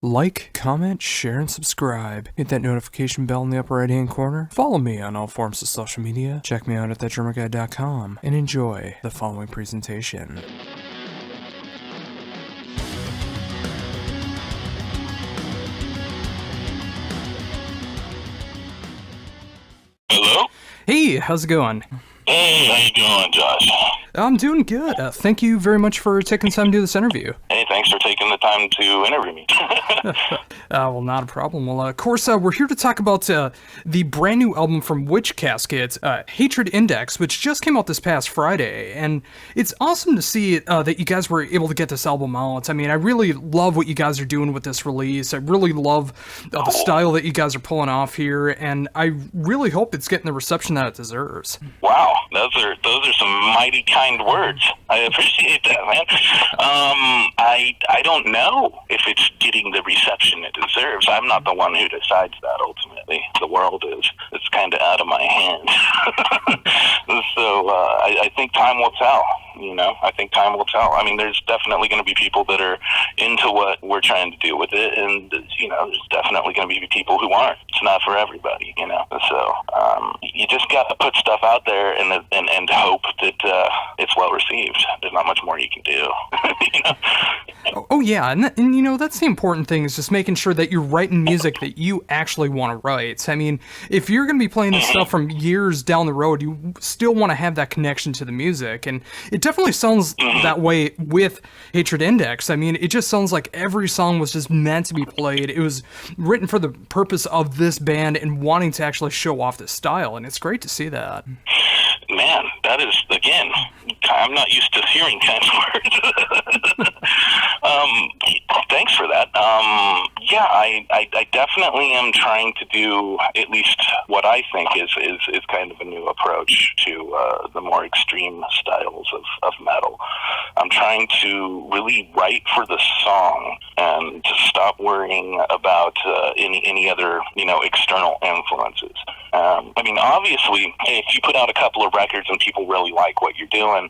Like, comment, share, and subscribe. Hit that notification bell in the upper right-hand corner. Follow me on all forms of social media. Check me out at thatdrummerguy.com and enjoy the following presentation. Hello? Hey, how's it going? Hey, how you doing, Josh? I'm doing good. Thank you very much for taking time to do this interview. Hey, thanks for taking the time to interview me. Well, not a problem. Well, of course, we're here to talk about the brand new album from Casket, Hatred Index, which just came out this past Friday. And it's awesome to see that you guys were able to get this album out. I mean, I really love what you guys are doing with this release. I really love the style that you guys are pulling off here. And I really hope it's getting the reception that it deserves. Wow, those are some mighty kind words. I appreciate that, man. I don't know if it's getting the reception it deserves. I'm not the one who decides that ultimately. The world is. It's kind of out of my hands. So I think time will tell. I think time will tell. I mean, there's definitely going to be people that are into what we're trying to do with it, and there's definitely going to be people who aren't. It's not for everybody, So you just got to put stuff out there and hope that it's well received. There's not much more you can do. Oh yeah, and that's the important thing, is just making sure that you're writing music that you actually want to write. I mean, if you're going to be playing this stuff from years down the road, you still want to have that connection to the music, and it definitely sounds that way with Hatred Index. I mean, it just sounds like every song was just meant to be played. It was written for the purpose of this band and wanting to actually show off this style, and it's great to see that. Man, that is, again, I'm not used to hearing kind words. Thanks for that. Yeah, I definitely am trying to do at least what I think is kind of a new approach to the more extreme styles of metal. I'm trying to really write for the song and to stop worrying about any other external influences. I mean, obviously, if you put out a couple of records and people really like what you're doing,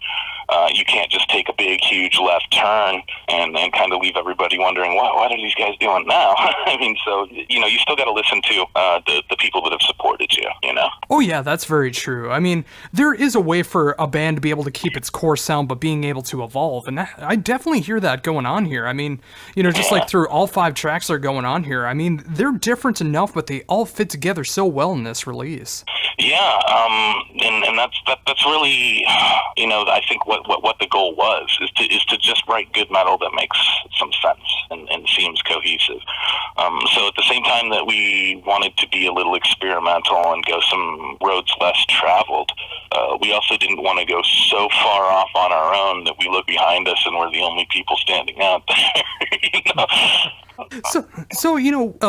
you can't just take a big, huge left turn and kind of leave everybody wondering, what are these guys doing now? I mean, so, you still got to listen to the people that have supported you, Oh yeah, that's very true. I mean, there is a way for a band to be able to keep its core sound, but being able to evolve, and I definitely hear that going on here. I mean, just like through all 5 tracks that are going on here, I mean, they're different enough, but they all fit together so well in this release. Yeah, and that's really, I think what the goal was is to just write good metal that makes some sense and seems cohesive. So at the same time that we wanted to be a little experimental and go some roads less traveled, we also didn't want to go so far off on our own that we look behind us and we're the only people standing out there. So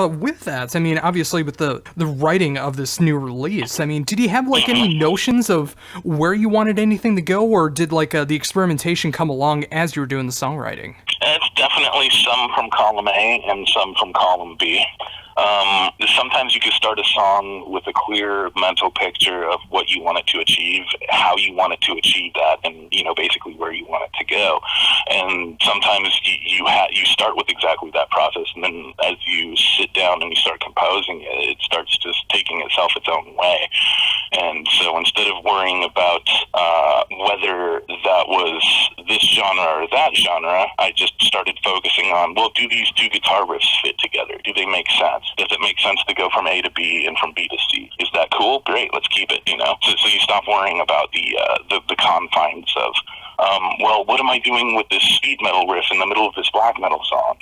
with that, I mean, obviously with the writing of this new release, I mean, did you have like any notions of where you wanted anything to go, or did like the experimentation come along as you were doing the songwriting? It's definitely some from column A and some from column B. Sometimes you can start a song with a clear mental picture of what you want it to achieve, how you want it to achieve that, and basically where you want it to go. And sometimes you start with exactly that process, and then as you sit down and you start composing it, it starts just taking itself its own way. And so instead of worrying about whether that was this genre or that genre, I just started focusing on, well, do these 2 guitar riffs fit together? Do they make sense? Does it make sense to go from A to B and from B to C? Is that cool? Great, let's keep it, So you stop worrying about the confines of, well, what am I doing with this speed metal riff in the middle of this black metal song,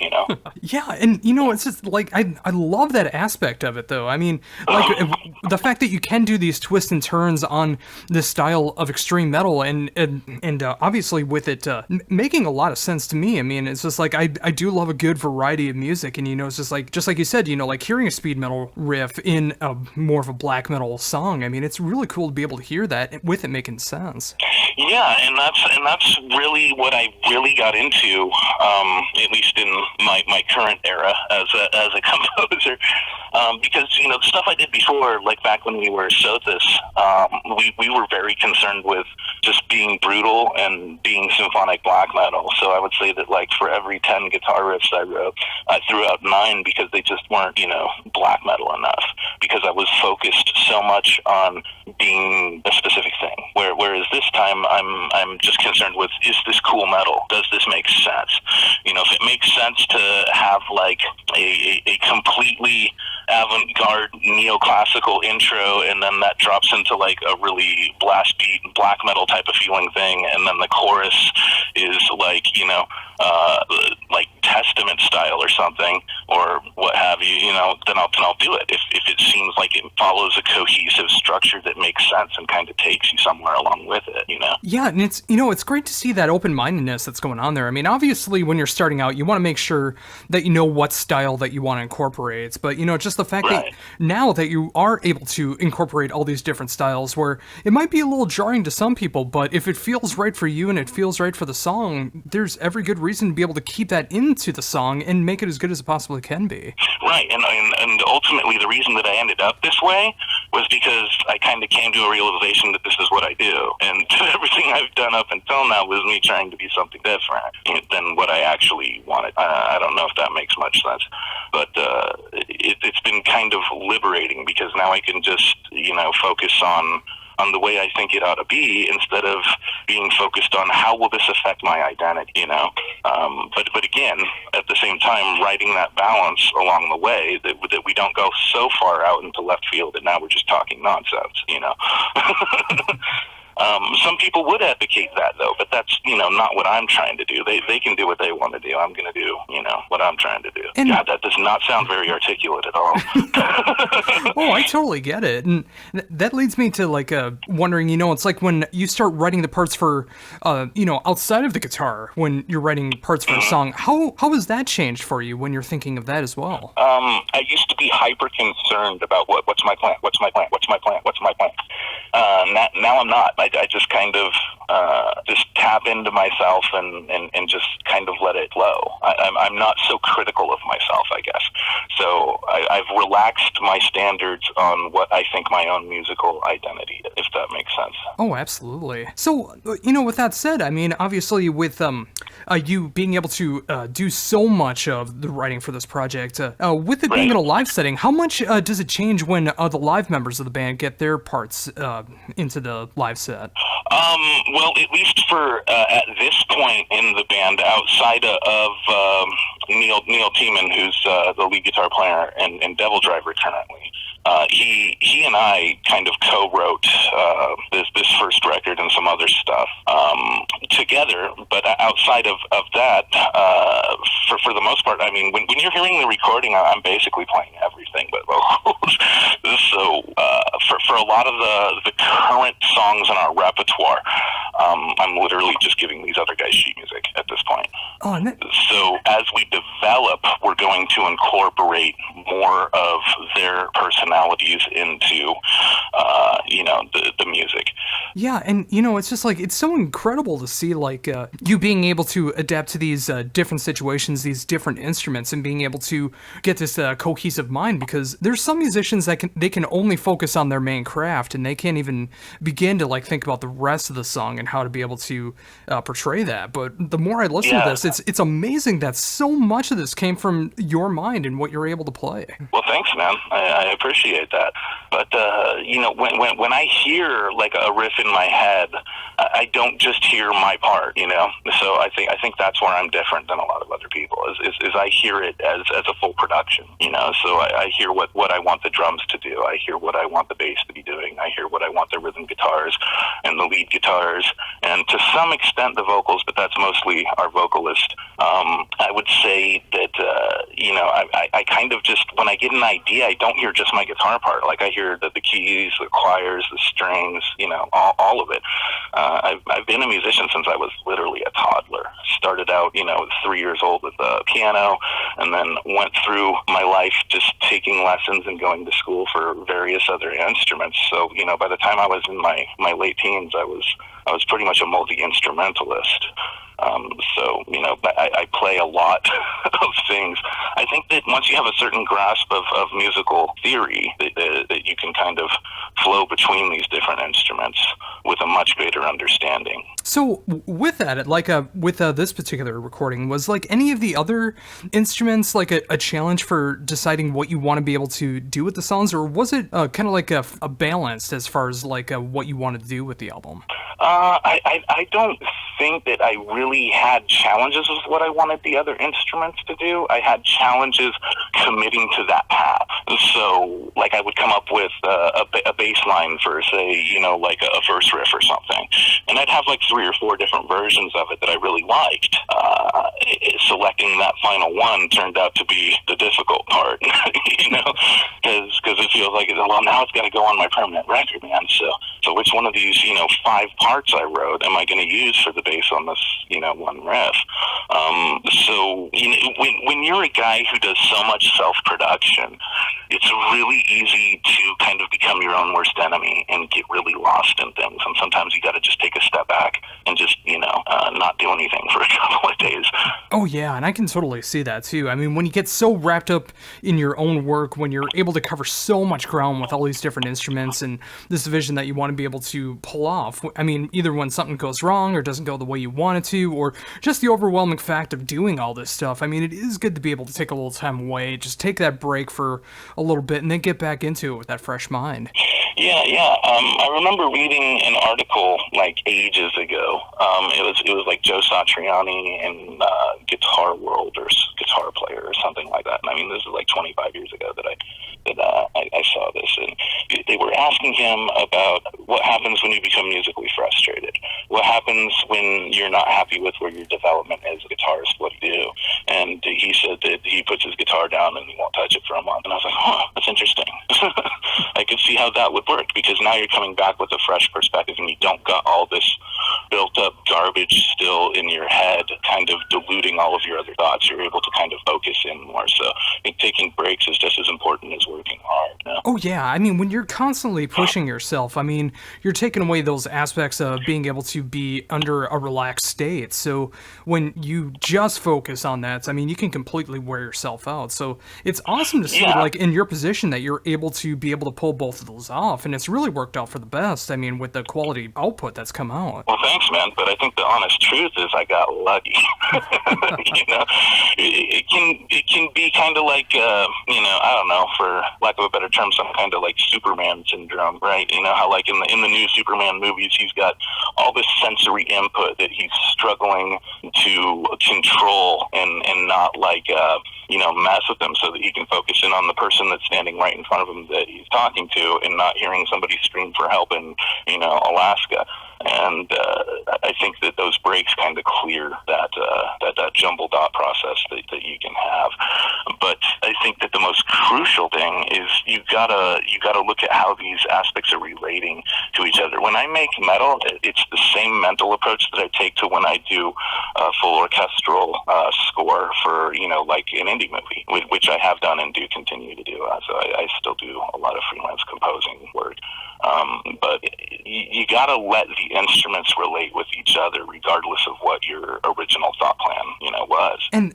Yeah, and it's just like, I love that aspect of it, though. I mean, like, the fact that you can do these twists and turns on this style of extreme metal, and obviously with it making a lot of sense to me. I mean, it's just like, I do love a good variety of music, and it's just like you said, like hearing a speed metal riff in a more of a black metal song, I mean, it's really cool to be able to hear that with it making sense. Yeah, and that's really what I really got into, at least in my current era as a composer. Because, the stuff I did before, like back when we were Sothis, we were very concerned with just being brutal and being symphonic black metal. So I would say that, like, for every 10 guitar riffs I wrote, I threw out 9 because they just weren't, black metal enough. Because I was focused so much on being a specific thing. Whereas this time, I'm just concerned with, is this cool metal? Does this make sense? If it makes sense to have, like, a completely avant-garde neoclassical intro, and then that drops into like a really blast beat black metal type of feeling thing, and then the chorus is like like Testament style or something, or what have you, then I'll do it if it seems like it follows a cohesive structure that makes sense and kind of takes you somewhere along with it. Yeah, and it's great to see that open-mindedness that's going on there. I mean, obviously when you're starting out, you want to make sure that you know what style that you want to incorporate, but just the fact that now that you are able to incorporate all these different styles, where it might be a little jarring to some people, but if it feels right for you and it feels right for the song, there's every good reason to be able to keep that into the song and make it as good as it possibly can be. Right, and ultimately the reason that I ended up this way was because I kind of came to a realization that this is what I do, and everything I've done up until now was me trying to be something different than what I actually wanted. I don't know if that makes much sense, but it's been kind of liberating, because now I can just focus on the way I think it ought to be, instead of being focused on how will this affect my identity, But again, at the same time, writing that balance along the way, that we don't go so far out into left field that now we're just talking nonsense, Some people would advocate that, though, but that's, not what I'm trying to do. They can do what they want to do. I'm going to do, what I'm trying to do. And God, that does not sound very articulate at all. Oh, I totally get it. And that leads me to, like, wondering, it's like when you start writing the parts for, outside of the guitar, when you're writing parts for a song, how has that changed for you when you're thinking of that as well? I used to be hyper concerned about what's my plan? Now I'm not. I just kind of just tap into myself and just kind of let it flow. I'm not so critical of myself, I guess. So I've relaxed my standards on what I think my own musical identity is, if that makes sense. Oh, absolutely. So, with that said, I mean, obviously with you being able to do so much of the writing for this project, with it being in a live setting, how much does it change when the live members of the band get their parts into the live set? Well, at least for at this point in the band, outside of Neil Tiemann, who's the lead guitar player and Devil Driver currently, he and I kind of co-wrote this first record and some other stuff together. But outside of that, for the most part, I mean, when you're hearing the recording, I'm basically playing everything but vocals. So for a lot of the current songs in our repertoire, I'm literally just giving these other guys sheet music at this point. Oh, so as we develop, we're going to incorporate more of their personalities into the music. Yeah, and it's just like, it's so incredible to see, like, you being able to adapt to these different situations, these different instruments, and being able to get this cohesive mind, because there's some musicians that they can only focus on their main craft, and they can't even begin to, like, think about the rest of the song and how to be able to portray that. But the more I listen to this, it's amazing that so much of this came from your mind and what you're able to play. Well, thanks, man. I appreciate that. But when I hear like a riff in my head, I don't just hear my part, So I think that's where I'm different than a lot of other people. Is I hear it as a full production, So I hear what I want the drums to do. I hear what I want the bass to be doing. I hear what I want the rhythm guitars and the lead guitars, and to some extent the vocals, but that's mostly our vocalist. I would say that I kind of just, when I get an idea, I don't hear just my guitar part. Like, I hear the keys, the choirs, the strings, all of it. I've been a musician since I was literally a toddler. Started out, 3 years old with the piano, and then went through my life just taking lessons and going to school for various other instruments. So, by the time I was in my late teens, I was pretty much a multi-instrumentalist. So, I play a lot of things. I think that once you have a certain grasp of musical theory, that you can kind of flow between these different instruments with a much greater understanding. So with that, like with this particular recording, was like any of the other instruments like a challenge for deciding what you want to be able to do with the songs, or was it kind of like a balance as far as like what you wanted to do with the album? I don't think that I really had challenges with what I wanted the other instruments to do. I had challenges committing to that path. So, like, I would come up with a bass line for, say, like a verse riff or something, and I'd have like 3 or 4 different versions of it that I really liked. Selecting that final one turned out to be the difficult part, because it feels like, well, now it's got to go on my permanent record, man. So which one of these, 5 parts I wrote am I going to use for the bass on this, one riff? So when you're a guy who does so much self-production, it's really easy to kind of become your own worst enemy and get really lost in things. And sometimes you got to just take a step back and just, not do anything for a couple of days. Oh yeah, and I can totally see that too. I mean, when you get so wrapped up in your own work, when you're able to cover so much ground with all these different instruments and this vision that you want to be able to pull off, I mean, either when something goes wrong or doesn't go the way you want it to, or just the overwhelming fact of doing all this stuff, I mean, it is good to be able to take a little time away, just take that break for a little bit and then get back into it with that fresh mind. Yeah. I remember reading an article like ages ago. It was like Joe Satriani in Guitar World or Guitar Player or something like that. And I mean, this is like 25 years ago that I saw this, and they were asking him about what happens when you become musically frustrated. What happens when you're not happy with where your development is as a guitarist? What do you do? And he said that he puts his guitar down and he won't touch it for a month. And I was like, that's interesting. I could see how that would work, because now you're coming back with a fresh perspective and you don't got all this built up garbage still in your head kind of diluting all of your other thoughts. You're able to kind of focus in more. So I think taking breaks is just as important as working hard. Oh yeah, I mean, when you're constantly pushing yourself, I mean, you're taking away those aspects of being able to be under a relaxed state. So when you just focus on that, I mean, you can completely wear yourself out. So it's awesome to see, like, in your position that you're able to pull both of those off, and it's really worked out for the best. I mean, with the quality output that's come out. Well, thanks, man. But I think the honest truth is I got lucky. It can be kind of like, I don't know, for lack of a better term, some kind of like Superman syndrome, right? You know how like in the new Superman movies, he's got all this sensory input that he's struggling to control and not like, mess with them, so that he can focus in on the person that's standing right in front of him that he's talking to, and not hearing somebody scream for help in, Alaska. And I think that those breaks kind of clear that jumbled thought process that you can have. But I think that the most crucial thing is you gotta look at how these aspects are relating to each other. When I make metal, it's the same mental approach that I take to when I do a full orchestral score for like an indie movie, which I have done and do continue to do. So I still do a lot of freelance composing work. But you got to let the instruments relate with each other, regardless of what your original thought plan, was. And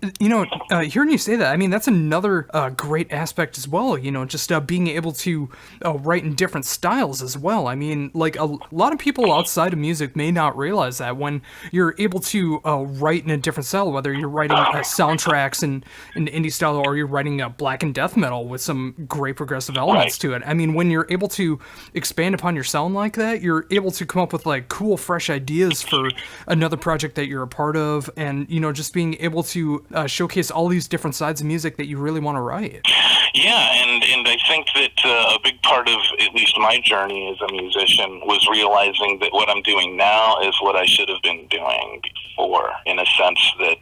hearing you say that, I mean, that's another great aspect as well. Just being able to write in different styles as well. I mean, like a lot of people outside of music may not realize that when you're able to write in a different style, whether you're writing soundtracks in indie style or you're writing black and death metal with some great progressive elements to it. I mean, when you're able to expand upon your sound like that, you're able to come up with like cool, fresh ideas for another project that you're a part of, and just being able to showcase all these different sides of music that you really want to write. Yeah, and I think that a big part of at least my journey as a musician was realizing that what I'm doing now is what I should have been doing before, in a sense that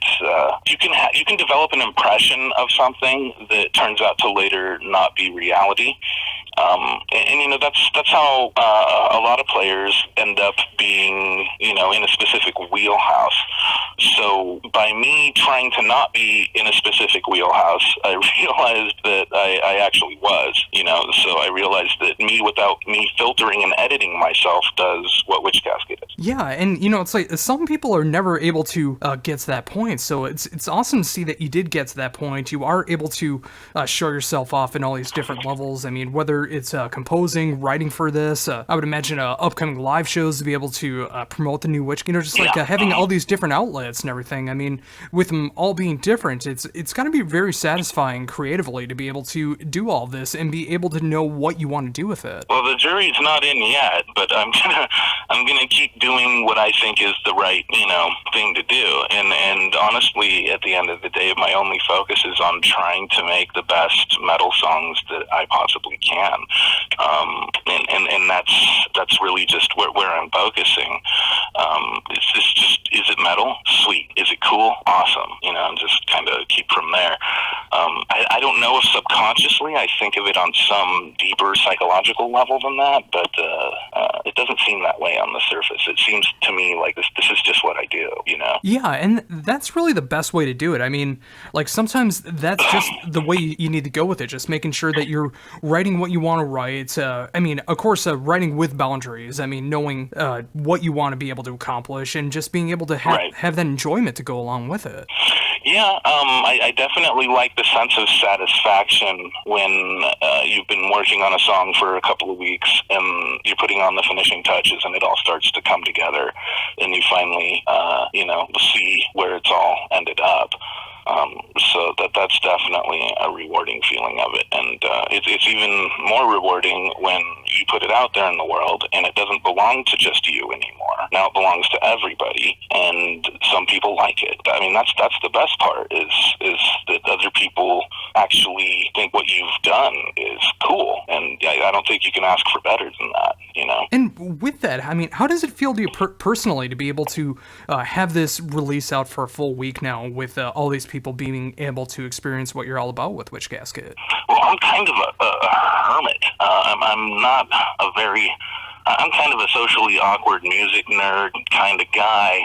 you can develop an impression of something that turns out to later not be reality. And you know, that's how a lot of players end up being, you know, in a specific wheelhouse. So by me trying to not be in a specific wheelhouse, I realized that I actually was, you know. So I realized that me, without me filtering and editing myself, does what Witch Casket is. Yeah, and you know, it's like some people are never able to get to that point. So it's awesome to see that you did get to that point. You are able to show yourself off in all these different levels. I mean, whether it's composing, writing for this, I would imagine upcoming live shows to be able to promote the new Witch, you know, just like having all these different outlets and everything. I mean, with them all being different, it's got to be very satisfying creatively to be able to do all this and be able to know what you want to do with it. Well, the jury's not in yet, but I'm gonna keep doing what I think is the right, you know, thing to do. And honestly, at the end of the day, my only focus is on trying to make the best metal songs that I possibly can. And that's really just where I'm focusing. Is it metal? Sweet. Is it cool? Awesome. You know, and just kind of keep from there. I don't know if subconsciously I think of it on some deeper psychological level than that, but it doesn't seem that way on the surface. It seems to me like this is just what I do, you know? Yeah, and that's really the best way to do it. I mean, like, sometimes that's just the way you need to go with it, just making sure that you're writing what you want to write. I mean, of course, writing with boundaries. I mean, knowing what you want to be able to accomplish and just being able to have that enjoyment to go along with it. Yeah, I definitely like the sense of satisfaction when you've been working on a song for a couple of weeks and you're putting on the finishing touches and it all starts to come together and you finally, you know, see where it's all ended up. So that's definitely a rewarding feeling of it. And it's even more rewarding when you put it out there in the world and it doesn't belong to just you anymore. Now it belongs to everybody, and some people like it. I mean, that's the best part is that other people actually think what you've done is cool. And I don't think you can ask for better than that, you know? And with that, I mean, how does it feel to you personally to be able to have this release out for a full week now with all these people being able to experience what you're all about with Witch Casket? Well, I'm kind of a hermit. I'm not a very... I'm kind of a socially awkward music nerd kind of guy,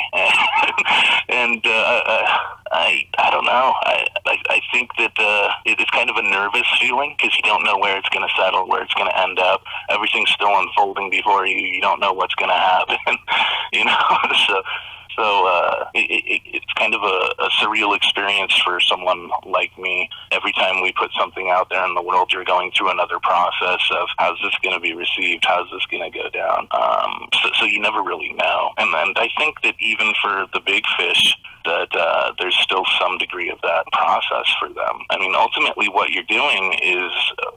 and I don't know. I think that it's kind of a nervous feeling because you don't know where it's going to settle, where it's going to end up. Everything's still unfolding before you. You don't know what's going to happen, you know. So it's kind of a surreal experience for someone like me. Every time we put something out there in the world, you're going through another process of how's this going to be received, how's this going to go down. So you never really know. And I think that even for the big fish, that there's still some degree of that process for them. I mean, ultimately what you're doing is,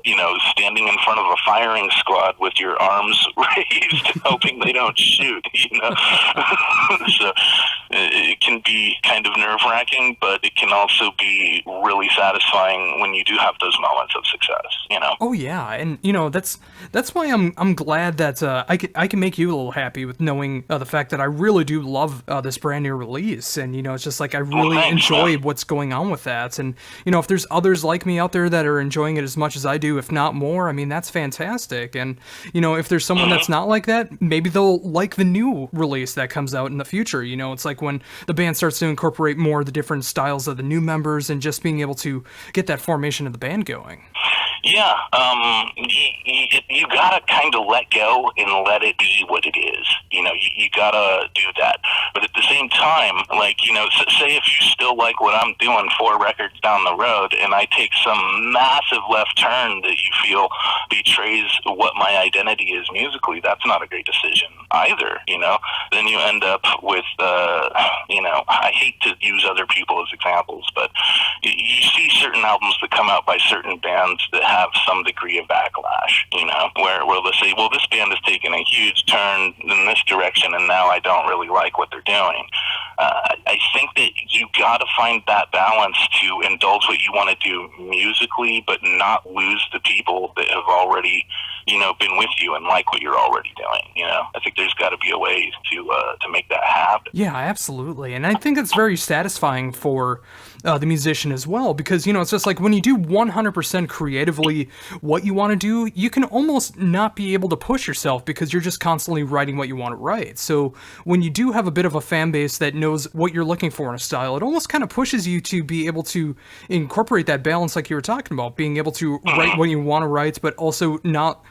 you know, standing in front of a firing squad with your arms raised, hoping they don't shoot, you know. So it can be kind of nerve-wracking, but it can also be really satisfying when you do have those moments of success, you know. Oh yeah, and you know that's why I'm glad that I can make you a little happy with knowing the fact that I really do love this brand new release, and you know, it's just like I really enjoy what's going on with that. And you know, if there's others like me out there that are enjoying it as much as I do, if not more, I mean, that's fantastic. And you know, if there's someone that's not like that, maybe they'll like the new release that comes out in the future. You know, it's like when the band starts to incorporate more of the different styles of the new members and just being able to get that formation of the band going. Yeah, you gotta kind of let go and let it be what it is. You know, you gotta do that. But at the same time, like, you know, say if you still like what I'm doing 4 records down the road and I take some massive left turn that you feel betrays what my identity is musically, that's not a great decision either, you know? Then you end up with, you know, I hate to use other people as examples, but you see certain albums that come out by certain bands that have some degree of backlash, you know, where they'll say, well, this band has taken a huge turn in this direction and now I don't really like what they're doing. I think that you got to find that balance to indulge what you want to do musically, but not lose the people that have already, you know, been with you and like what you're already doing. You know, I think there's got to be a way to make that happen. Yeah, absolutely. And I think it's very satisfying for the musician as well, because it's just like when you do 100% creatively what you want to do, you can almost not be able to push yourself because you're just constantly writing what you want to write. So when you do have a bit of a fan base that knows what you're looking for in a style, it almost kind of pushes you to be able to incorporate that balance like you were talking about, being able to write what you want to write, but also not,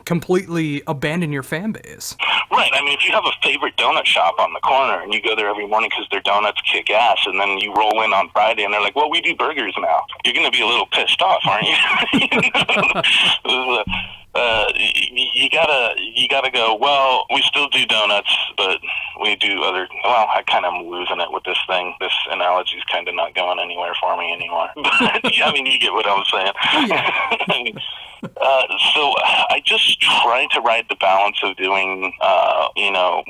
completely abandon your fan base. Right. I mean, if you have a favorite donut shop on the corner and you go there every morning because their donuts kick ass, and then you roll in on Friday and they're like, well, we do burgers now, you're going to be a little pissed off, aren't you? You gotta go, well, we still do donuts, but we do other, well, I kind of am losing it with this thing. This analogy's kind of not going anywhere for me anymore. But, I mean, you get what I'm saying. I mean, so I just try to ride the balance of doing,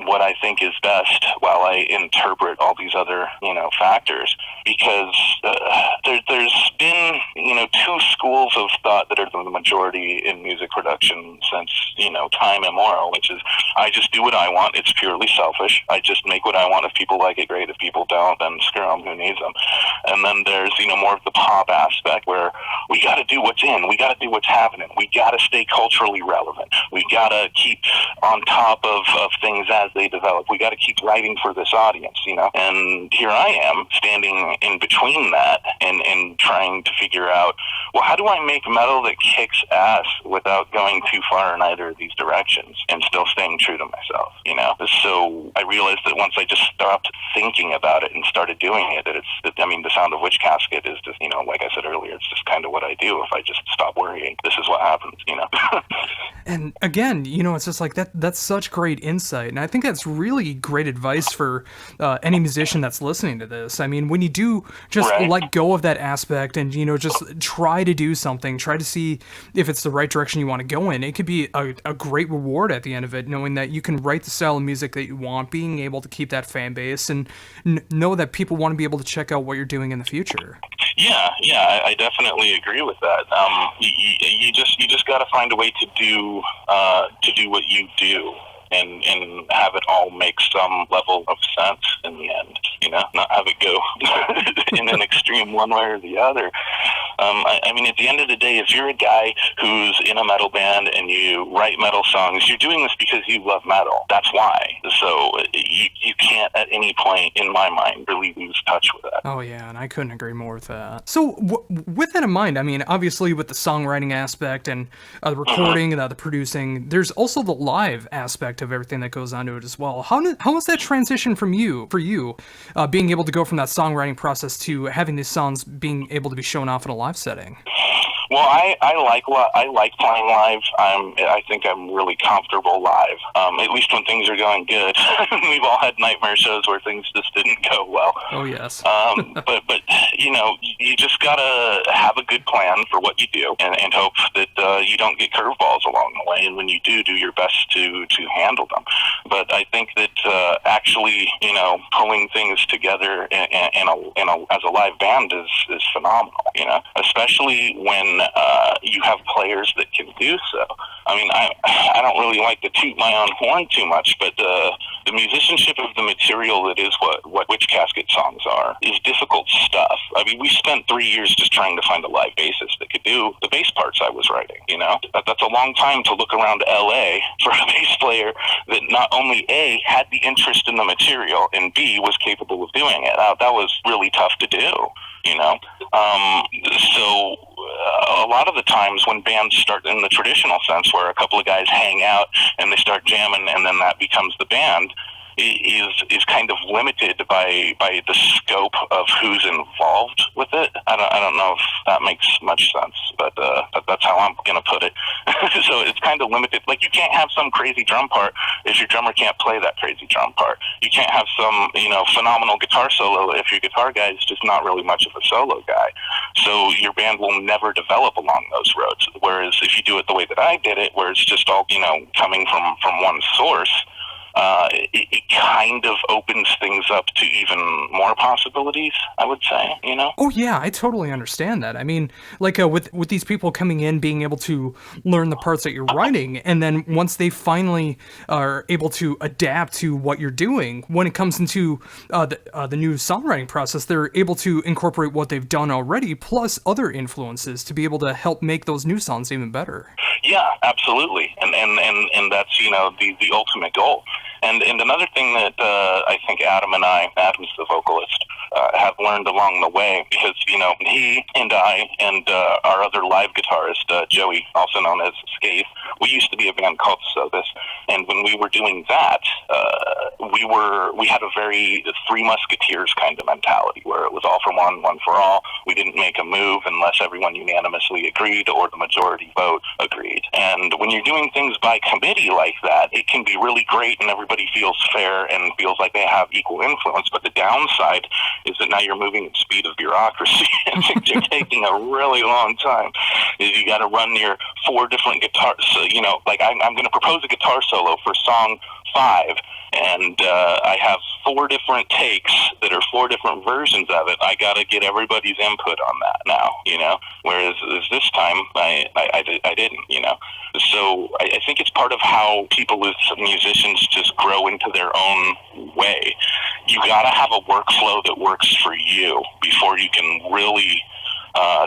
what I think is best while I interpret all these other, factors, because there's been, two schools of thought that are the majority in music production since, time immemorial, which is I just do what I want. It's purely selfish. I just make what I want. If people like it, great. If people don't, then screw them. Who needs them? And then there's, more of the pop aspect where we got to do what's in. We got to do what's happening. We got to stay culturally relevant. We got to keep on top of things as they develop. We got to keep writing for this audience, And here I am standing in between that and trying to figure out, well, how do I make metal that kicks ass without going too far in either of these directions and still staying true to myself, So I realized that once I just stopped thinking about it and started doing it, the Sound of Witch Casket is just, like I said earlier, it's just kind of what I do. If I just stop worrying, this is what happens, And again, it's just like that's such great insight. And I think that's really great advice for any musician that's listening to this. I mean, when you do just let go of that aspect and, just try to do something, try to see if it's the right direction you want to go in, it could be a great reward at the end of it, knowing that you can write the style of music that you want, being able to keep that fan base and know that people want to be able to check out what you're doing in the future. Yeah, I definitely agree with that. You just got to find a way to do what you do, and have it all make some level of sense in the end. Not have it go in an extreme one way or the other. I mean, at the end of the day, if you're a guy who's in a metal band and you write metal songs, you're doing this because you love metal. That's why. So you can't at any point, in my mind, really lose touch with that. Oh, yeah, and I couldn't agree more with that. So with that in mind, I mean, obviously with the songwriting aspect and the recording and the producing, there's also the live aspect of everything that goes onto it as well. How was that transition for you, being able to go from that songwriting process to having these songs being able to be shown off in a live setting? Well, I like playing live. I think I'm really comfortable live. At least when things are going good. We've all had nightmare shows where things just didn't go well. Oh yes. But you just gotta have a good plan for what you do, and hope that you don't get curveballs along the way. And when you do your best to handle them. But I think that actually, pulling things together as a live band is phenomenal. Especially when you have players that can do so. I mean, I don't really like to toot my own horn too much, but the musicianship of the material that is what Witch Casket songs are is difficult stuff. I mean, we spent 3 years just trying to find a live bassist that could do the bass parts I was writing, That's a long time to look around LA for a bass player that not only A, had the interest in the material, and B, was capable of doing it. That was really tough to do. So a lot of the times when bands start in the traditional sense, where a couple of guys hang out and they start jamming and then that becomes the band, is kind of limited by the scope of who's involved with it. I don't know if that makes much sense, but that's how I'm gonna put it. So it's kind of limited. Like, you can't have some crazy drum part if your drummer can't play that crazy drum part. You can't have some phenomenal guitar solo if your guitar guy is just not really much of a solo guy. So your band will never develop along those roads. Whereas if you do it the way that I did it, where it's just all coming from one source, it kind of opens things up to even more possibilities, I would say, you know? Oh yeah, I totally understand that. I mean, like with these people coming in, being able to learn the parts that you're writing, and then once they finally are able to adapt to what you're doing, when it comes into the new songwriting process, they're able to incorporate what they've done already, plus other influences, to be able to help make those new songs even better. Yeah, absolutely, and that's, you know, the ultimate goal. And another thing that I think Adam's the vocalist, have learned along the way, because, you know, he and I and our other live guitarist, Joey, also known as Scathe, we used to be a band called Sovis, and when we were doing that, we had a very Three Musketeers kind of mentality, where it was all for one, one for all. We didn't make a move unless everyone unanimously agreed or the majority vote agreed. And when you're doing things by committee like that, it can be really great and everybody feels fair and feels like they have equal influence. But the downside is that now you're moving at the speed of bureaucracy and you're taking a really long time. You got to run your 4 different guitars. So, you know, like I'm going to propose a guitar solo for song 5, and I have 4 different takes that are 4 different versions of it. I got to get everybody's input on that now, you know, whereas this time I didn't, you know. So I think it's part of how people as musicians just grow into their own way. You got to have a workflow that works for you before you can really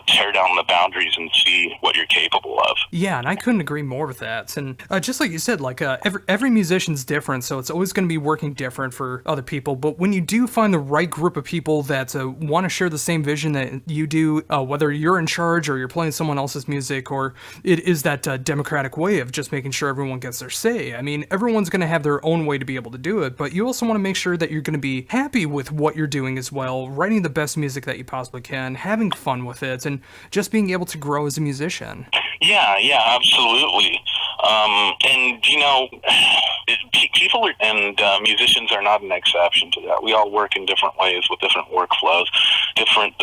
tear down the boundaries and see what you're capable of. Yeah, and I couldn't agree more with that. And just like you said, like every musician's different, so it's always going to be working different for other people. But when you do find the right group of people that want to share the same vision that you do, whether you're in charge or you're playing someone else's music, or it is that democratic way of just making sure everyone gets their say. I mean, everyone's going to have their own way to be able to do it, but you also want to make sure that you're going to be happy with what you're doing as well, writing the best music that you possibly can, having fun with it, and just being able to grow as a musician. Yeah, absolutely. And, you know, people and musicians are not an exception to that. We all work in different ways with different workflows, different,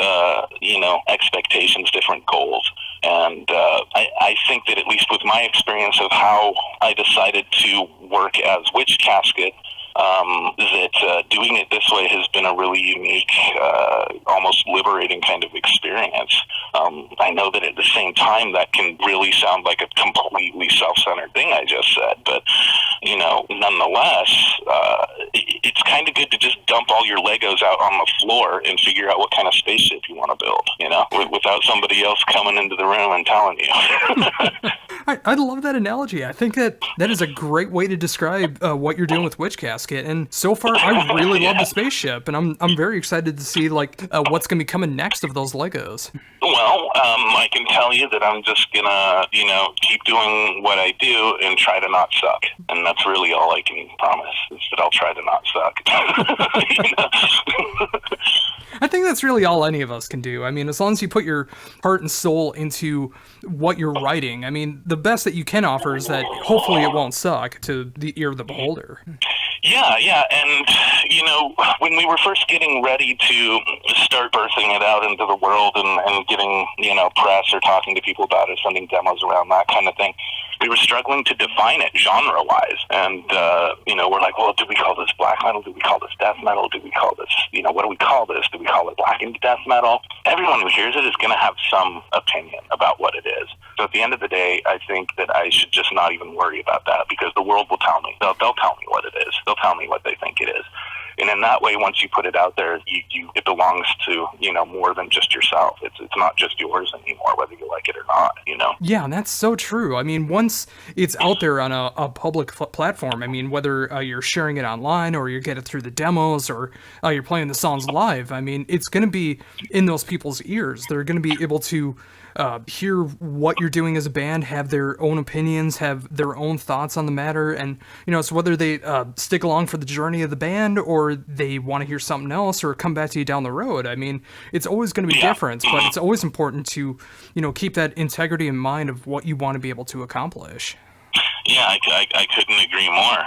you know, expectations, different goals. And I think that, at least with my experience of how I decided to work as Witch Casket, that doing it this way has been a really unique, almost liberating kind of experience. I know that at the same time that can really sound like a completely self-centered thing I just said, but, you know, nonetheless, it's kind of good to just dump all your Legos out on the floor and figure out what kind of spaceship you want to build, you know, without somebody else coming into the room and telling you. I love that analogy. I think that is a great way to describe what you're doing with Witch Casket. And so far, I really love the spaceship, and I'm very excited to see like what's going to be coming next of those Legos. Well, I can tell you that I'm just gonna, you know, keep doing what I do and try to not suck, and that's really all I can promise, is that I'll try to not suck. I think that's really all any of us can do. I mean, as long as you put your heart and soul into what you're writing, I mean, the best that you can offer is that hopefully it won't suck to the ear of the beholder. Yeah, and, you know, when we were first getting ready to start birthing it out into the world and getting, you know, press or talking to people about it, sending demos around, that kind of thing, we were struggling to define it genre-wise. And, you know, we're like, well, do we call this black metal? Do we call this death metal? Do we call this, you know, what do we call this? Do we call it blackened death metal? Everyone who hears it is going to have some opinion about what it is. So at the end of the day, I think that I should just not even worry about that, because the world will tell me. They'll tell me what it is. They'll tell me what they think it is. And in that way, once you put it out there, it belongs to, you know, more than just yourself. It's not just yours anymore, whether you like it or not, you know? Yeah, and that's so true. I mean, once it's out there on a public platform, I mean, whether you're sharing it online or you get it through the demos or you're playing the songs live, I mean, it's going to be in those people's ears. They're going to be able to hear what you're doing as a band, have their own opinions, have their own thoughts on the matter, and, you know, it's whether they stick along for the journey of the band or they want to hear something else or come back to you down the road. I mean, it's always going to be different, but it's always important to, you know, keep that integrity in mind of what you want to be able to accomplish. Yeah, I couldn't agree more.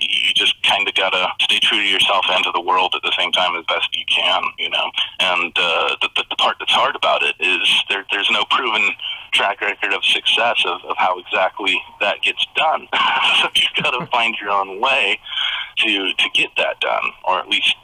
You just kind of gotta stay true to yourself and to the world at the same time as best you can, And the part that's hard about it is there's no proven track record of success of how exactly that gets done. So you've got to find your own way to get that done, or at least,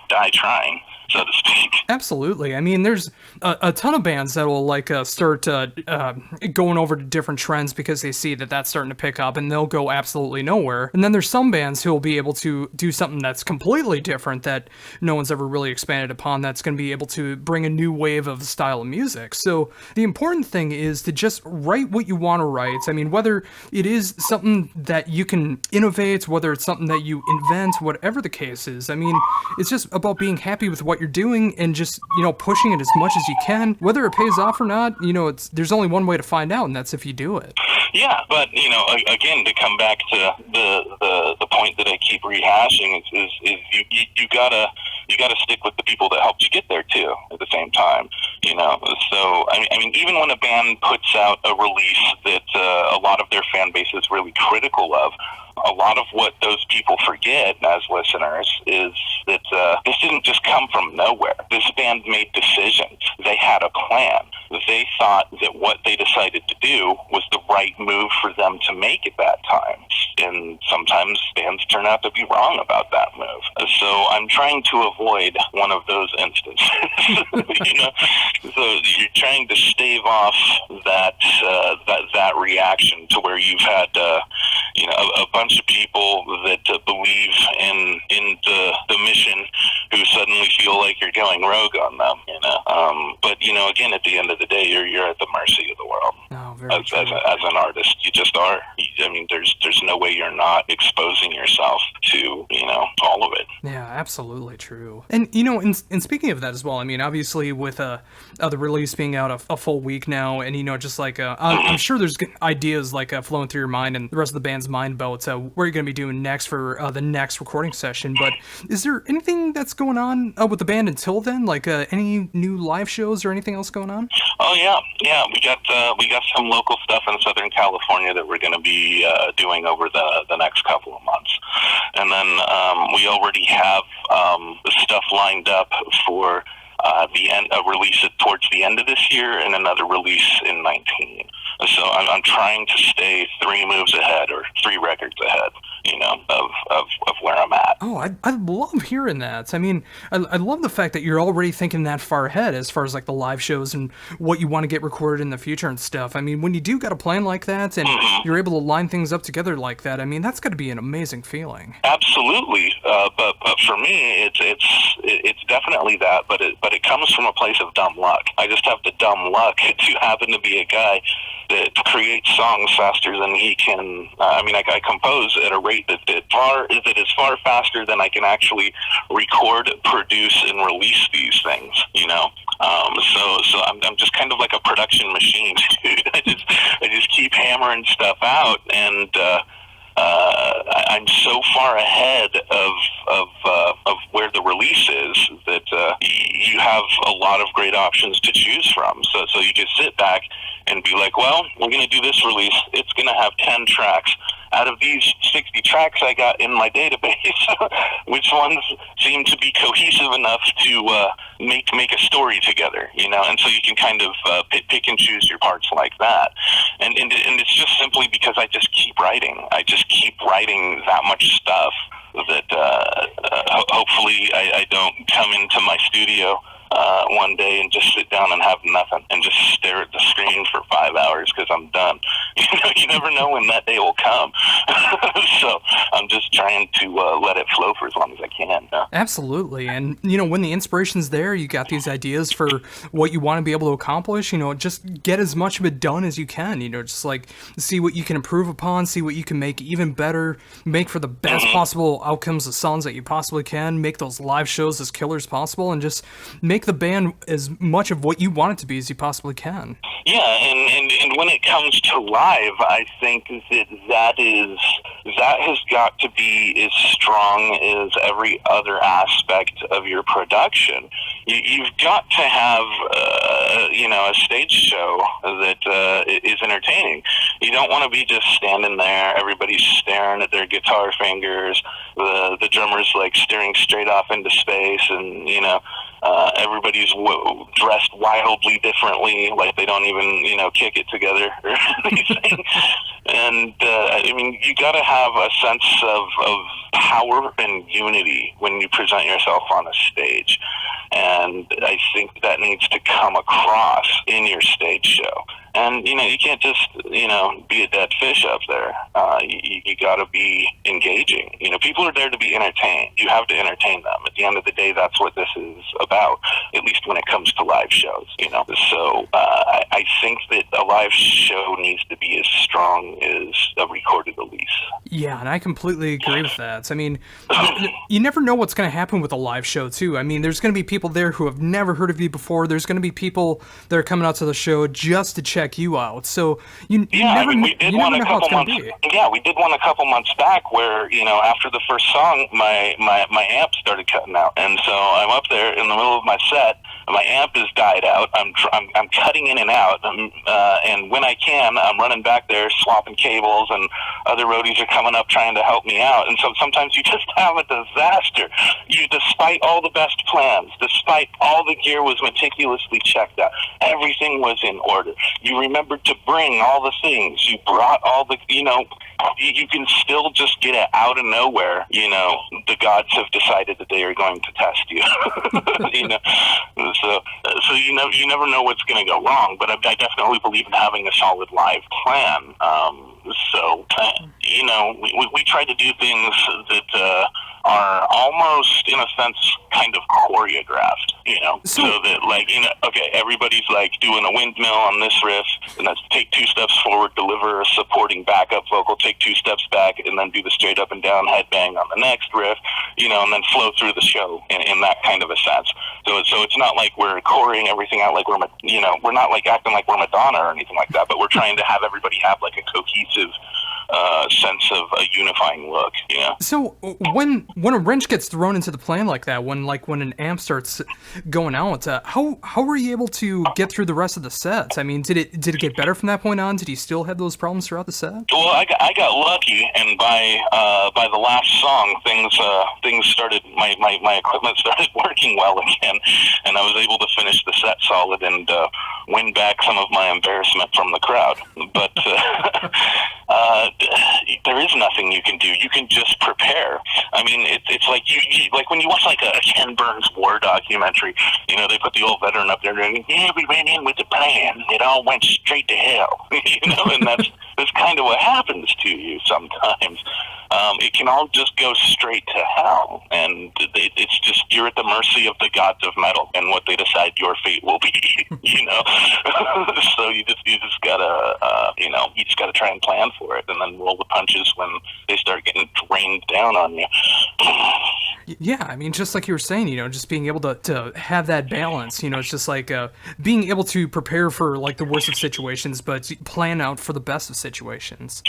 die trying, so to speak. Absolutely. I mean, there's a ton of bands that will start going over to different trends because they see that that's starting to pick up, and they'll go absolutely nowhere. And then there's some bands who will be able to do something that's completely different that no one's ever really expanded upon, that's going to be able to bring a new wave of style of music. So the important thing is to just write what you want to write. I mean, whether it is something that you can innovate, whether it's something that you invent, whatever the case is. I mean, it's just about being happy with what you're doing and just, pushing it as much as you can. Whether it pays off or not, there's only one way to find out, and that's if you do it. Yeah, but, again, to come back to the point that I keep rehashing is you gotta stick with the people that helped you get there too at the same time, So, I mean, even when a band puts out a release that a lot of their fan base is really critical of, a lot of what those people forget as listeners is that this didn't just come from nowhere. This band made decisions. They had a plan. They thought that what they decided to do was the right move for them to make at that time. And sometimes bands turn out to be wrong about that move. So I'm trying to avoid one of those instances. So you're trying to stave off that reaction to where you've had a bunch of people that believe in the mission who suddenly feel like you're going rogue on them. But again, at the end of the day, you're at the mercy of the world. As an artist, you just are. I mean, there's no way you're not exposing yourself to all of it. Yeah, absolutely true. And in speaking of that as well, I mean, obviously with the release being out a full week now, and just like I'm sure there's ideas flowing through your mind and the rest of the band's mind about what you're going to be doing next for the next recording session. But is there anything that's going on with the band until then? Like any new live shows or anything else going on? Oh yeah. We got some local stuff in Southern California that we're going to be doing over the next couple of months, and then we already have the stuff lined up for a release towards the end of this year and another release in 19. So I'm trying to stay 3 moves ahead or 3 records ahead, of where I'm at. Oh, I love hearing that. I mean, I love the fact that you're already thinking that far ahead as far as like the live shows and what you want to get recorded in the future and stuff. I mean, when you do got a plan like that and you're able to line things up together like that, I mean, that's got to be an amazing feeling. Absolutely. But for me, it's definitely that, but it comes from a place of dumb luck. I just have the dumb luck to happen to be a guy that creates songs faster than he can. I compose at a rate that is far faster than I can actually record, produce, and release these things. So I'm just kind of like a production machine, dude. I just keep hammering stuff out, and I'm so far ahead of where the release is that you have a lot of great options to choose from. So you just sit back and be like, well, we're going to do this release. It's going to have 10 tracks. Out of these 60 tracks I got in my database, which ones seem to be cohesive enough to make a story together, And so you can kind of pick and choose your parts like that. And it's just simply because I just keep writing. I just keep writing that much stuff that hopefully I don't come into my studio one day and just sit down and have nothing and just stare at the screen for 5 hours because I'm done. You never know when that day will come. So I'm just trying to let it flow for as long as I can. Absolutely. And, when the inspiration's there, you got these ideas for what you want to be able to accomplish, just get as much of it done as you can, just like see what you can improve upon, see what you can make even better, make for the best possible outcomes of songs that you possibly can, make those live shows as killer as possible, and just make the band as much of what you want it to be as you possibly can. Yeah, and when it comes to live, I think that has got to be as strong as every other aspect of your production. You've got to have, a stage show that is entertaining. You don't want to be just standing there, everybody's staring at their guitar fingers, the drummer's like staring straight off into space, and everybody's dressed wildly differently, like they don't even kick it together or anything. And I mean, you got to have a sense of power and unity when you present yourself on a stage, and I think that needs to come across in your stage show. And you can't just be a dead fish up there. You got to be engaging. People are there to be entertained. You have to entertain them. At the end of the day, that's what this is about. At least when it comes to live shows. So I think that a live show needs to be as strong as a recorded release. Yeah, and I completely agree with that. I mean, you never know what's going to happen with a live show too. I mean, there's going to be people there who have never heard of you before. There's going to be people that are coming out to the show just to check you out. So you never know how it's going to be. Yeah, we did one a couple months back where after the first song, my amp started cutting out, and so I'm up there in the middle of my set. My amp is died out. I'm cutting in and out, and when I can, I'm running back there swapping cables, and other roadies are coming up trying to help me out. And so sometimes you just have a disaster. Despite all the best plans, despite all the gear was meticulously checked out, everything was in order. You remembered to bring all the things. You brought all the, you can still just get it out of nowhere. The gods have decided that they are going to test you. So you never know what's going to go wrong. But I definitely believe in having a solid live plan. We try to do things that are almost, in a sense, kind of choreographed, so that, okay, everybody's, doing a windmill on this riff, and that's take 2 steps forward, deliver a supporting backup vocal, take 2 steps back, and then do the straight up and down headbang on the next riff, and then flow through the show in that kind of a sense. So it's not like we're choreoing everything out like we're not, acting like we're Madonna or anything like that, but we're trying to have everybody have, a cohesive sense of a unifying look. So when a wrench gets thrown into the plan like that, when an amp starts going out, how were you able to get through the rest of the set? I mean, did it get better from that point on? Did you still have those problems throughout the set? Well, I got lucky, and by the last song, things started. My equipment started working well again, and I was able to finish the set solid and win back some of my embarrassment from the crowd. But there is nothing you can do. You can just prepare. I mean, it's like you like when you watch a Ken Burns war documentary. They put the old veteran up there and we ran in with the plan. It all went straight to hell. And that's kind of what happens to you sometimes. It can all just go straight to hell, and it's just you're at the mercy of the gods of metal and what they decide your fate will be. So you just gotta try and plan for it, and then roll the punches when they start getting rained down on you. Yeah, I mean, just like you were saying, just being able to have that balance. It's just like being able to prepare for the worst of situations, but plan out for the best of situations.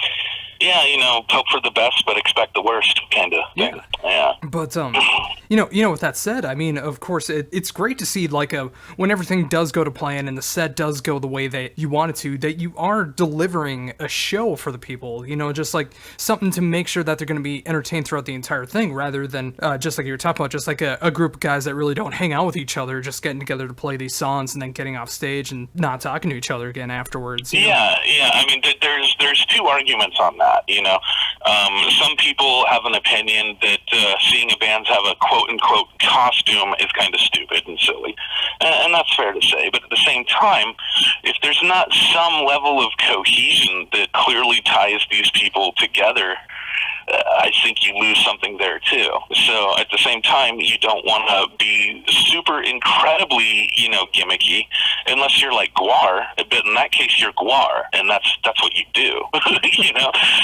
Yeah, hope for the best, but expect the worst, kind of thing. Yeah. But with that said, I mean, of course, it's great to see when everything does go to plan and the set does go the way that you want it to, that you are delivering a show for the people. Just something to make sure that they're going to be entertained throughout the entire thing, rather than just like you were talking about, just a group of guys that really don't hang out with each other, just getting together to play these songs and then getting off stage and not talking to each other again afterwards. Yeah. I mean, there's 2 arguments on that. Some people have an opinion that seeing a band have a quote-unquote costume is kind of stupid and silly, and that's fair to say. But at the same time, if there's not some level of cohesion that clearly ties these people together, I think you lose something there too. So at the same time, you don't want to be super incredibly, gimmicky, unless you're like Guar. But in that case, you're Guar, and that's what you do,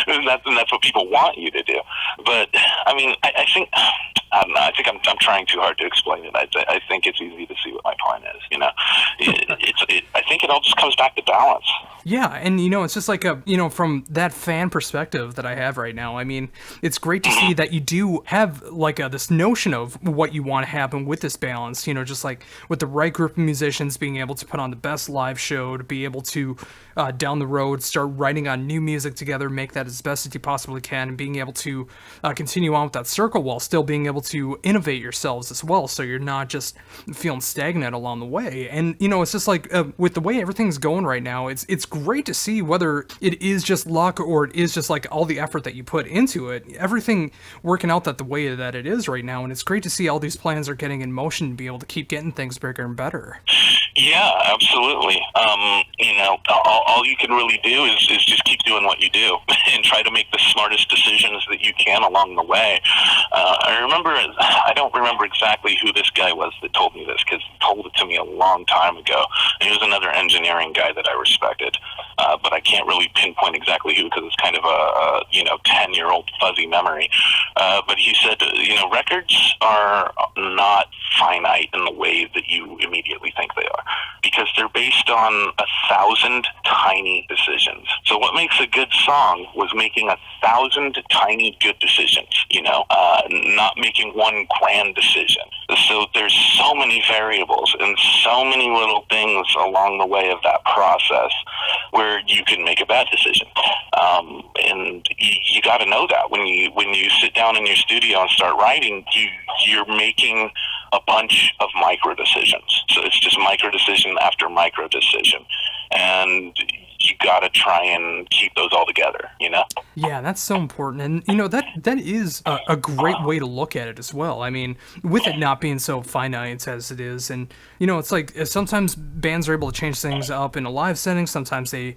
and that's what people want you to do. But I mean, I think I don't know. I think I'm trying too hard to explain it. I think it's easy to see what my plan is. I think it all just comes back to balance. Yeah, and it's just from that fan perspective that I have right now. I mean, it's great to see that you do have like this notion of what you want to happen with this balance, you know, just like with the right group of musicians being able to put on the best live show, to be able to down the road start writing on new music together, make that as best as you possibly can, and being able to continue on with that circle while still being able to innovate yourselves as well, so you're not just feeling stagnant along the way. And you know, it's just like with the way everything's going right now, it's great to see whether it is just luck or it is just like all the effort that you put into it, everything working out that the way that it is right now. And it's great to see all these plans are getting in motion to be able to keep getting things bigger and better. Yeah, absolutely. You know, all you can really do is just keep doing what you do and try to make the smartest decisions that you can along the way. I don't remember exactly who this guy was that told me this, because he told it to me a long time ago. And he was another engineering guy that I respected, but I can't really pinpoint exactly who, because it's kind of a 10-year-old fuzzy memory. But he said, you know, records are not finite in the way that you immediately think they are, because they're based on 1,000 tiny decisions. So what makes a good song was making 1,000 tiny good decisions, you know, not making one grand decision. So there's so many variables and so many little things along the way of that process where you can make a bad decision. And you got to know that when you sit down in your studio and start writing, you're making a bunch of micro decisions. So it's just micro decision after micro decision, and you got to try and keep those all together, you know? Yeah, that's so important. And, you know, that is a great way to look at it as well. I mean, with it not being so finite as it is, and, you know, it's like sometimes bands are able to change things up in a live setting. Sometimes they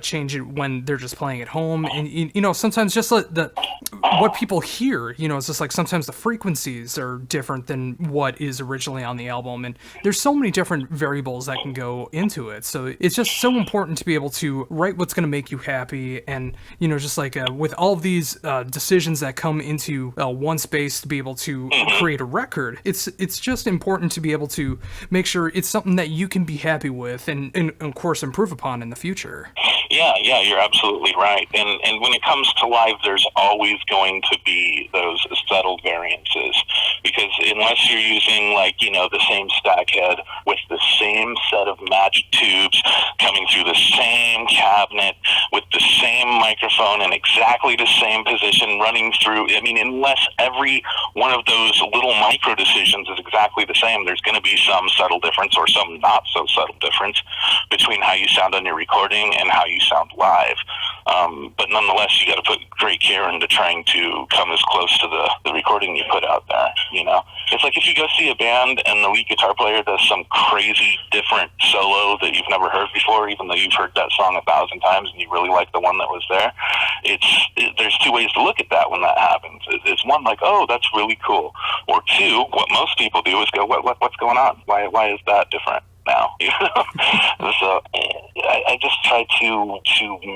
change it when they're just playing at home. And, you know, sometimes just what people hear, you know, it's just like sometimes the frequencies are different than what is originally on the album. And there's so many different variables that can go into it. So it's just so important to be able to write what's going to make you happy. And, you know, just like with all of these decisions that come into one space to be able to create a record, it's just important to be able to make sure it's something that you can be happy with and of course improve upon in the future. Yeah, you're absolutely right. And when it comes to live, there's always going to be those subtle variances, because unless you're using, like, you know, the same stack head with the same set of matched tubes coming through the same cabinet with the same microphone in exactly the same position running through, I mean, unless every one of those little micro decisions is exactly the same, there's going to be some subtle difference or some not so subtle difference between how you sound on your recording and how you sound live. But nonetheless, you got to put great care into trying to come as close to the recording you put out there, you know? It's like if you go see a band and the lead guitar player does some crazy different solo that you've never heard before, even though you've heard that song 1,000 times and you really like the one that was there. There's two ways to look at that when that happens. It's one, like, oh, that's really cool. Or two, what most people do is go, what's going on? Why is that different now? You know? So I just try to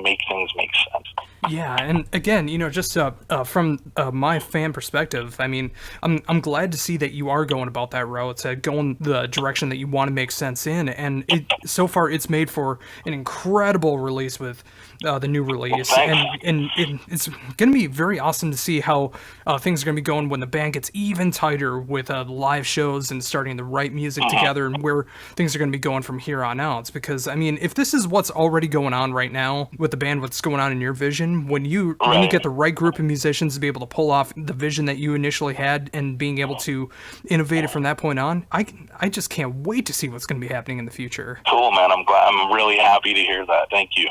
make things make sense. Yeah, and again, you know, just from my fan perspective, I mean, I'm glad to see that you are going about that route, going the direction that you want to make sense in, and so far it's made for an incredible release with the new release, and it's going to be very awesome to see how things are going to be going when the band gets even tighter with the live shows and starting to write music together, and where things are going to be going from here on out. Because, I mean, if this is what's already going on right now with the band, what's going on in your vision, when you get the right group of musicians to be able to pull off the vision that you initially had and being able to innovate it from that point on, I just can't wait to see what's going to be happening in the future. Cool, man. I'm really happy to hear that. Thank you.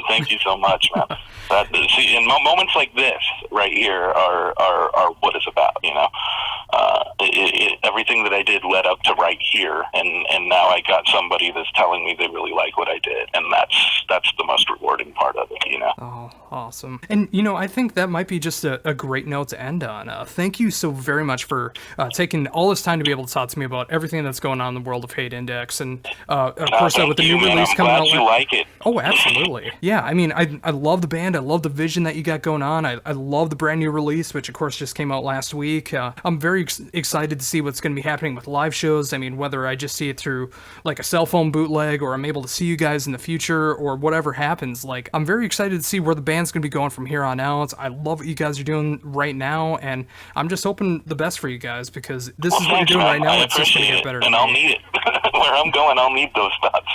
Thank you so much, man. And moments like this right here are what it's about, you know. Everything that I did led up to right here, and now I got somebody that's telling me they really like what I did, and that's the most rewarding part of it, you know. Oh, awesome. And, you know, I think that might be just a great note to end on. Thank you so very much for taking all this time to be able to talk to me about everything that's going on in the world of Hate Index, and of course with the new release coming out. I'm glad you like it. Oh, absolutely. Yeah, I mean, I love the band. I love the vision that you got going on. I love the brand new release, which of course just came out last week. I'm very excited to see what's going to be happening with live shows. I mean, whether I just see it through like a cell phone bootleg or I'm able to see you guys in the future or whatever happens, like I'm very excited to see where the band's going to be going from here on out. I love what you guys are doing right now, and I'm just hoping the best for you guys because this is what you're doing right now. It's just going to get better. And I'll need it. Where I'm going, I'll need those thoughts.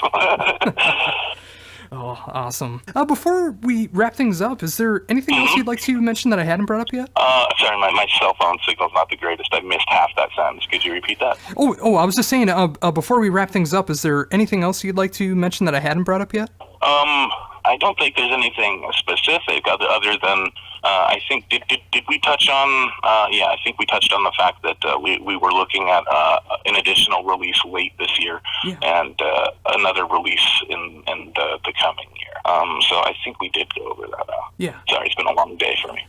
Oh, awesome. Before we wrap things up, is there anything else you'd like to mention that I hadn't brought up yet? Sorry, my cell phone signal's not the greatest. I missed half that sentence. Could you repeat that? Oh, I was just saying, before we wrap things up, is there anything else you'd like to mention that I hadn't brought up yet? I don't think there's anything specific other than I think did we touch on I think we touched on the fact that we were looking at an additional release late this year and another release in the coming year. So I think we did go over that. Yeah. Sorry, it's been a long day for me.